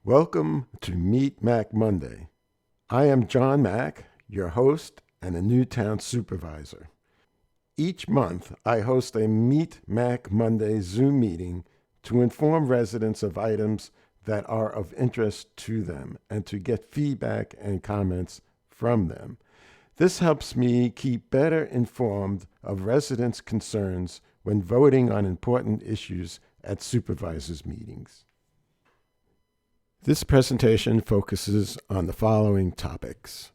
Welcome to Meet Mack Monday. I am John Mack, your host and a Newtown Supervisor. Each month, I host a Meet Mack Monday Zoom meeting to inform residents of items that are of interest to them and to get feedback and comments from them. This helps me keep better informed of residents' concerns when voting on important issues at supervisors' meetings. This presentation focuses on the following topics.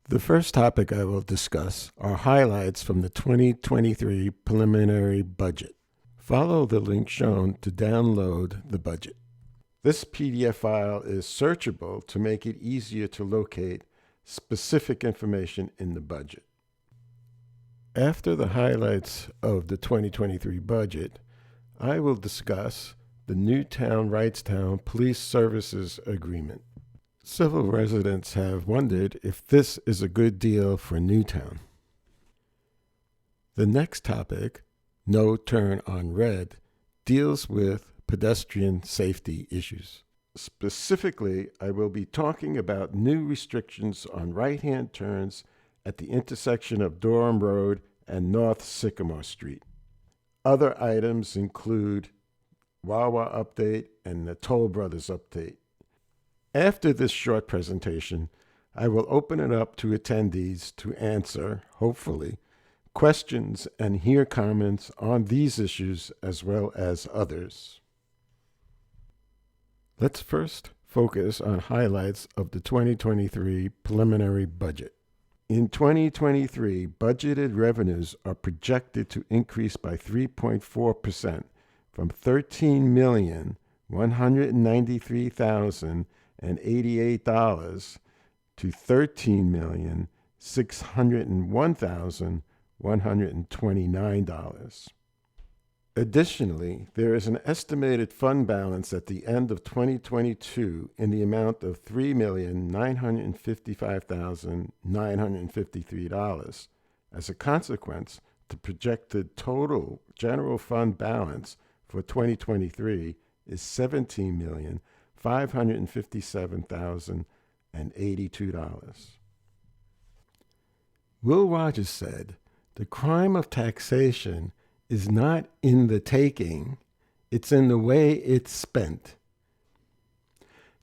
The first topic I will discuss are highlights from the 2023 preliminary budget. Follow the link shown to download the budget. This PDF file is searchable to make it easier to locate specific information in the budget. After the highlights of the 2023 budget, I will discuss the Newtown Wrightstown Police Services Agreement. Several residents have wondered if this is a good deal for Newtown. The next topic, No Turn on Red, deals with pedestrian safety issues. Specifically, I will be talking about new restrictions on right-hand turns at the intersection of Durham Road and North Sycamore Street. Other items include Wawa update and the Toll Brothers update. After this short presentation, I will open it up to attendees to answer, hopefully, questions and hear comments on these issues as well as others. Let's first focus on highlights of the 2023 preliminary budget. In 2023, budgeted revenues are projected to increase by 3.4%. From $13,193,088 to $13,601,129. Additionally, there is an estimated fund balance at the end of 2022 in the amount of $3,955,953. As a consequence, the projected total general fund balance for 2023 is $17,557,082. Will Rogers said, "The crime of taxation is not in the taking, it's in the way it's spent."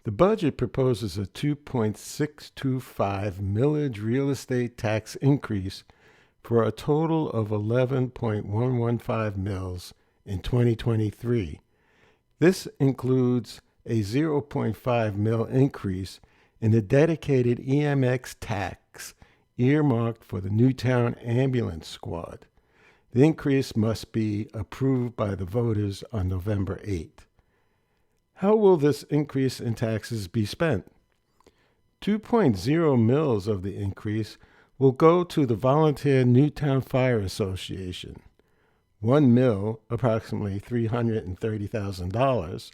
The budget proposes a 2.625 millage real estate tax increase for a total of 11.115 mills in 2023. This includes a 0.5 mil increase in the dedicated EMX tax earmarked for the Newtown Ambulance Squad. The increase must be approved by the voters on November 8th. How will this increase in taxes be spent? 2.0 mils of the increase will go to the Volunteer Newtown Fire Association. 1 mil, approximately $330,000,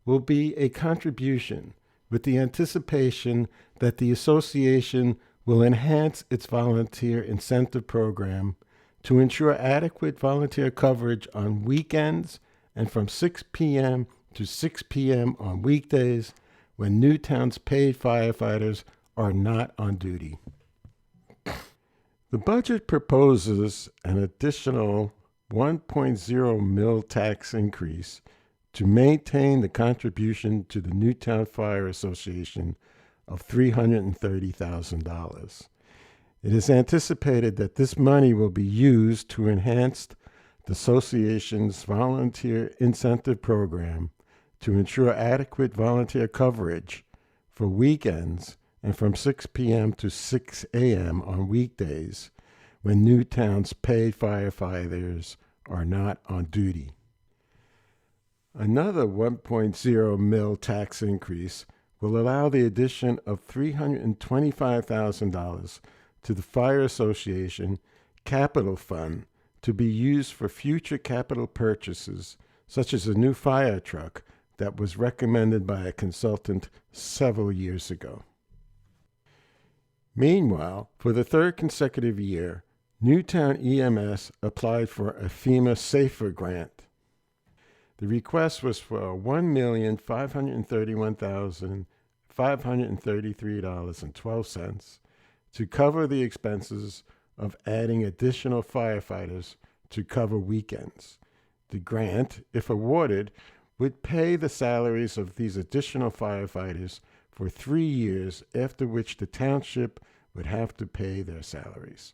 will be a contribution with the anticipation that the association will enhance its volunteer incentive program to ensure adequate volunteer coverage on weekends and from 6 p.m. to 6 p.m. on weekdays when Newtown's paid firefighters are not on duty. The budget proposes an additional 1.0 mil tax increase to maintain the contribution to the Newtown Fire Association of $330,000. It is anticipated that this money will be used to enhance the association's volunteer incentive program to ensure adequate volunteer coverage for weekends and from 6 p.m. to 6 a.m. on weekdays when Newtown's paid firefighters are not on duty. Another 1.0 mil tax increase will allow the addition of $325,000 to the Fire Association Capital Fund to be used for future capital purchases, such as a new fire truck that was recommended by a consultant several years ago. Meanwhile, for the third consecutive year, Newtown EMS applied for a FEMA SAFER grant. The request was for $1,531,533.12 to cover the expenses of adding additional firefighters to cover weekends. The grant, if awarded, would pay the salaries of these additional firefighters for 3 years, after which the township would have to pay their salaries.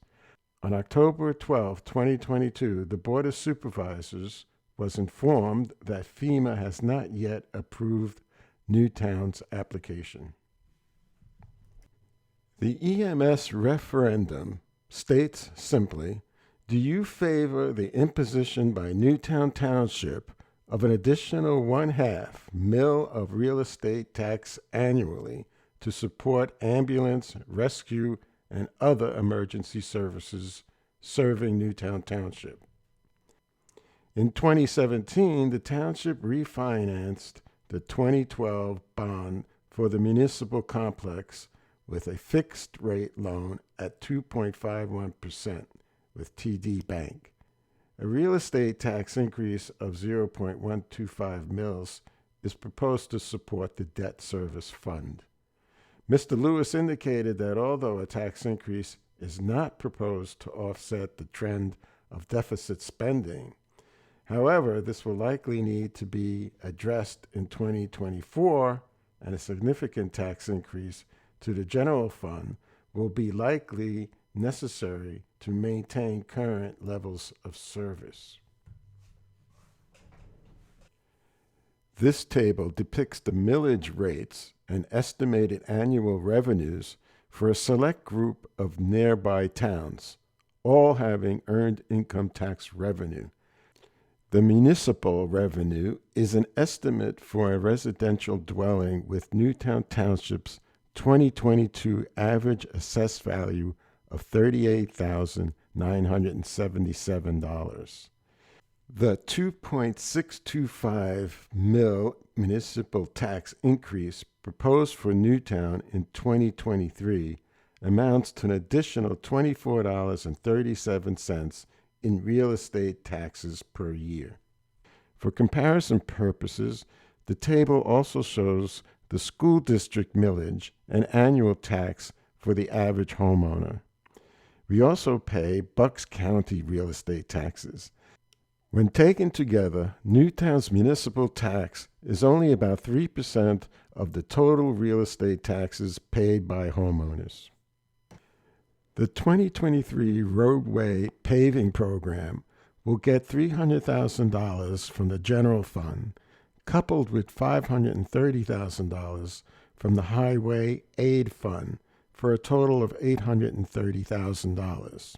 On October 12, 2022, the Board of Supervisors was informed that FEMA has not yet approved Newtown's application. The EMS referendum states simply, do you favor the imposition by Newtown Township of an additional 1/2 mil of real estate tax annually to support ambulance, rescue, and other emergency services serving Newtown Township? In 2017, the township refinanced the 2012 bond for the municipal complex with a fixed rate loan at 2.51% with TD Bank. A real estate tax increase of 0.125 mils is proposed to support the debt service fund. Mr. Lewis indicated that although a tax increase is not proposed to offset the trend of deficit spending, however, this will likely need to be addressed in 2024, and a significant tax increase to the general fund will be likely necessary to maintain current levels of service. This table depicts the millage rates and estimated annual revenues for a select group of nearby towns, all having earned income tax revenue. The municipal revenue is an estimate for a residential dwelling with Newtown Township's 2022 average assessed value of $38,977. The 2.625 mil municipal tax increase proposed for Newtown in 2023 amounts to an additional $24.37 in real estate taxes per year. For comparison purposes, the table also shows the school district millage and annual tax for the average homeowner. We also pay Bucks County real estate taxes. When taken together, Newtown's municipal tax is only about 3% of the total real estate taxes paid by homeowners. The 2023 roadway paving program will get $300,000 from the general fund, coupled with $530,000 from the highway aid fund, for a total of $830,000.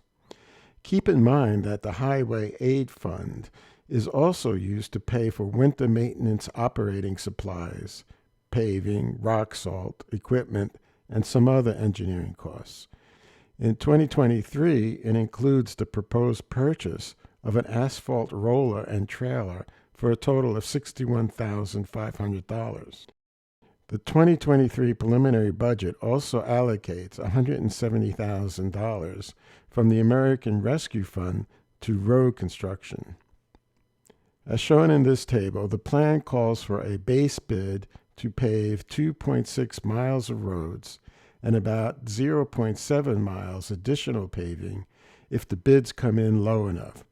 Keep in mind that the Highway Aid Fund is also used to pay for winter maintenance operating supplies, paving, rock salt, equipment, and some other engineering costs. In 2023, it includes the proposed purchase of an asphalt roller and trailer for a total of $61,500. The 2023 preliminary budget also allocates $170,000 from the American Rescue Fund to road construction. As shown in this table, the plan calls for a base bid to pave 2.6 miles of roads and about 0.7 miles additional paving if the bids come in low enough.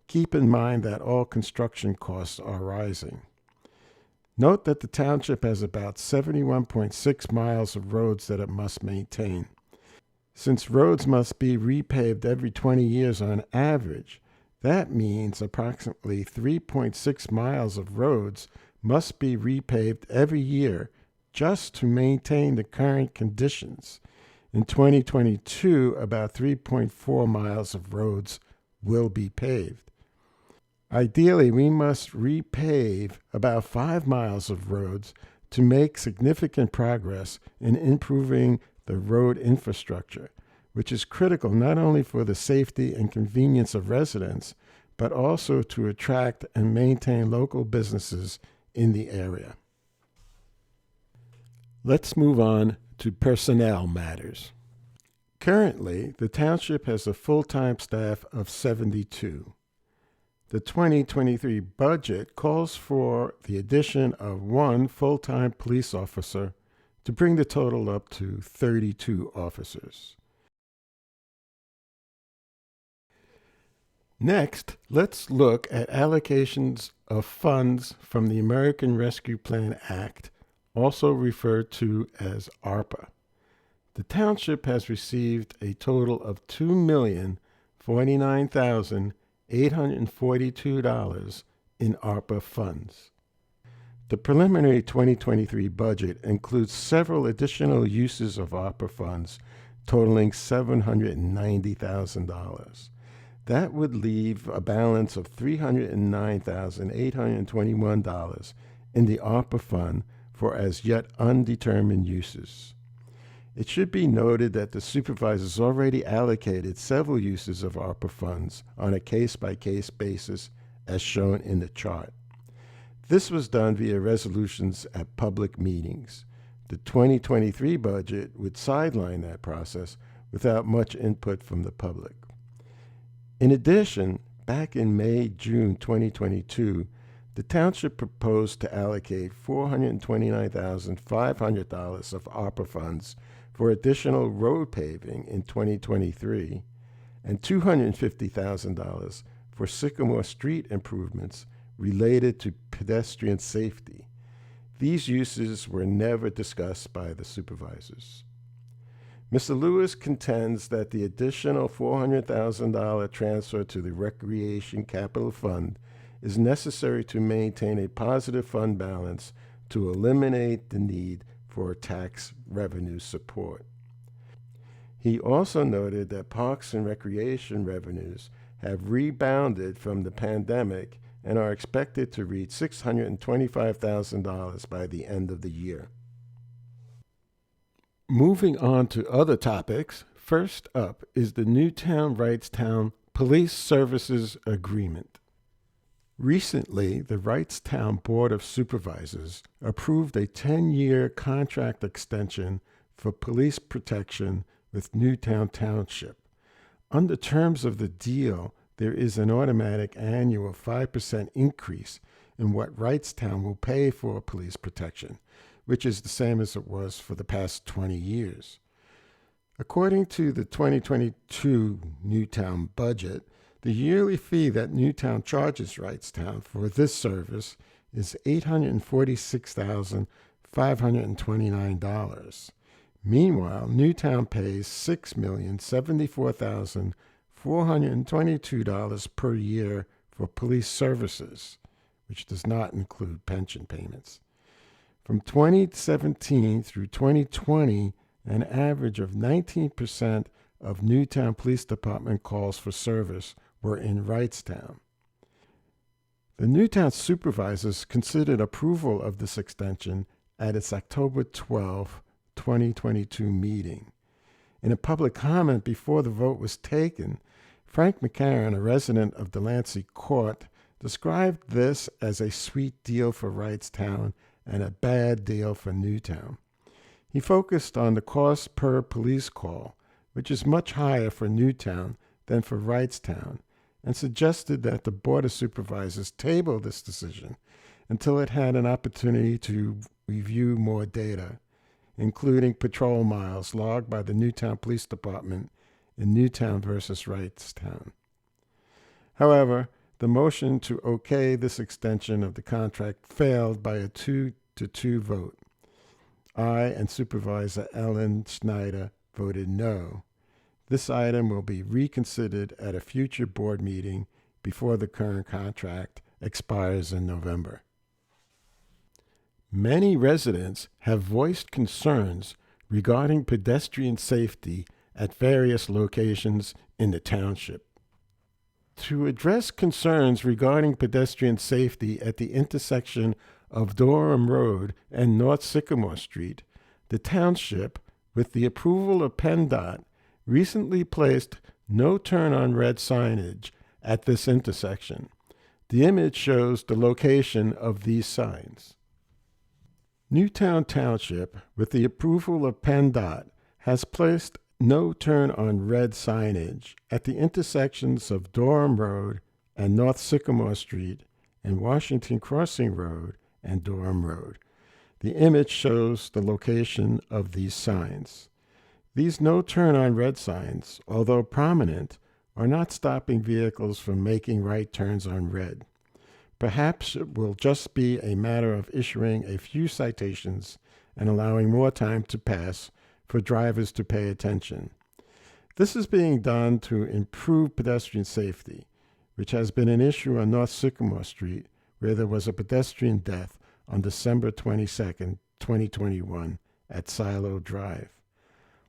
Keep in mind that all construction costs are rising. Note that the township has about 71.6 miles of roads that it must maintain. Since roads must be repaved every 20 years on average, that means approximately 3.6 miles of roads must be repaved every year just to maintain the current conditions. In 2022, about 3.4 miles of roads will be paved. Ideally, we must repave about 5 miles of roads to make significant progress in improving the road infrastructure, which is critical not only for the safety and convenience of residents, but also to attract and maintain local businesses in the area. Let's move on to personnel matters. Currently, the township has a full-time staff of 72. The 2023 budget calls for the addition of one full-time police officer to bring the total up to 32 officers. Next, let's look at allocations of funds from the American Rescue Plan Act, also referred to as ARPA. The township has received a total of $2,049,842 in ARPA funds. The preliminary 2023 budget includes several additional uses of ARPA funds totaling $790,000. That would leave a balance of $309,821 in the ARPA fund for as yet undetermined uses. It should be noted that the supervisors already allocated several uses of ARPA funds on a case-by-case basis as shown in the chart. This was done via resolutions at public meetings. The 2023 budget would sideline that process without much input from the public. In addition, back in May-June 2022, the township proposed to allocate $429,500 of ARPA funds for additional road paving in 2023 and $250,000 for Sycamore Street improvements related to pedestrian safety. These uses were never discussed by the supervisors. Mr. Lewis contends that the additional $400,000 transfer to the Recreation Capital Fund is necessary to maintain a positive fund balance to eliminate the need for tax revenue support. He also noted that Parks and Recreation revenues have rebounded from the pandemic and are expected to reach $625,000 by the end of the year. Moving on to other topics, first up is the Newtown-Wrightstown Police Services Agreement. Recently, the Wrightstown Board of Supervisors approved a 10-year contract extension for police protection with Newtown Township. Under terms of the deal, there is an automatic annual 5% increase in what Wrightstown will pay for police protection, which is the same as it was for the past 20 years. According to the 2022 Newtown budget, the yearly fee that Newtown charges Wrightstown for this service is $846,529. Meanwhile, Newtown pays $6,074,422 per year for police services, which does not include pension payments. From 2017 through 2020, an average of 19% of Newtown Police Department calls for service were in Wrightstown. The Newtown Supervisors considered approval of this extension at its October 12, 2022 meeting. In a public comment before the vote was taken, Frank McCarron, a resident of Delancey Court, described this as a sweet deal for Wrightstown and a bad deal for Newtown. He focused on the cost per police call, which is much higher for Newtown than for Wrightstown, and suggested that the Board of Supervisors table this decision until it had an opportunity to review more data, including patrol miles logged by the Newtown Police Department in Newtown versus Wrightstown. However, the motion to okay this extension of the contract failed by a 2-2 vote. I and Supervisor Ellen Schneider voted no. This item will be reconsidered at a future board meeting before the current contract expires in November. Many residents have voiced concerns regarding pedestrian safety at various locations in the township. To address concerns regarding pedestrian safety at the intersection of Durham Road and North Sycamore Street, the township, with the approval of PennDOT, recently placed no turn on red signage at this intersection. The image shows the location of these signs. Newtown Township, with the approval of PennDOT, has placed no turn on red signage at the intersections of Durham Road and North Sycamore Street and Washington Crossing Road and Durham Road. The image shows the location of these signs. These no turn on red signs, although prominent, are not stopping vehicles from making right turns on red. Perhaps it will just be a matter of issuing a few citations and allowing more time to pass for drivers to pay attention. This is being done to improve pedestrian safety, which has been an issue on North Sycamore Street, where there was a pedestrian death on December 22, 2021, at Silo Drive.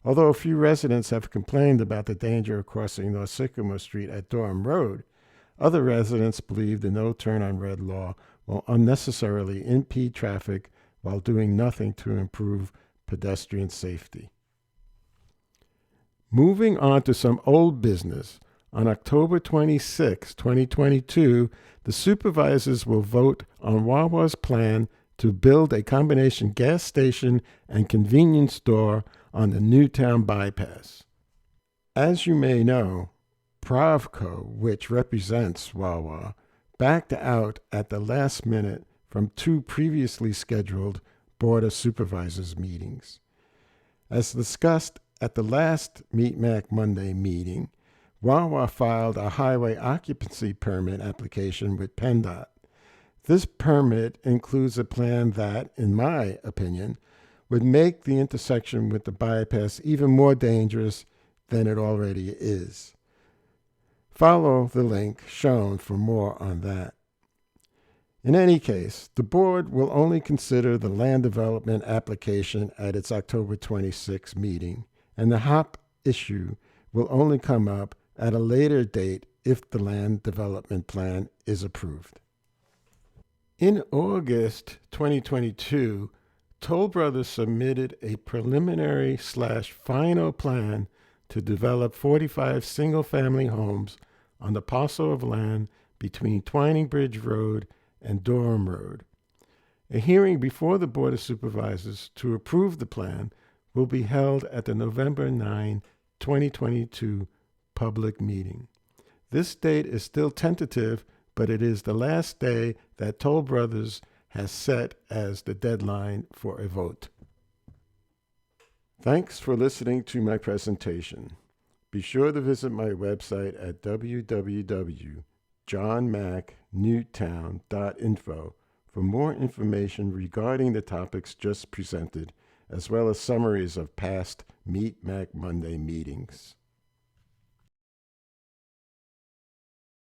Although a few residents have complained about the danger of crossing North Sycamore Street at Durham Road, other residents believe the no turn on red law will unnecessarily impede traffic while doing nothing to improve pedestrian safety. Moving on to some old business, on October 26, 2022, the supervisors will vote on Wawa's plan to build a combination gas station and convenience store on the Newtown bypass. As you may know, Pravco, which represents Wawa, backed out at the last minute from two previously scheduled Board of Supervisors meetings. As discussed at the last Meet Mack Monday meeting, Wawa filed a highway occupancy permit application with PennDOT. This permit includes a plan that, in my opinion, would make the intersection with the bypass even more dangerous than it already is. Follow the link shown for more on that. In any case, the board will only consider the land development application at its October 26 meeting, and the HOP issue will only come up at a later date if the land development plan is approved. In August 2022, Toll Brothers submitted a preliminary/final plan to develop 45 single-family homes on the parcel of land between Twining Bridge Road and Durham Road. A hearing before the Board of Supervisors to approve the plan will be held at the November 9, 2022 public meeting. This date is still tentative, but it is the last day that Toll Brothers has set as the deadline for a vote. Thanks for listening to my presentation. Be sure to visit my website at www.johnmacknewtown.info for more information regarding the topics just presented, as well as summaries of past Meet Mack Monday meetings.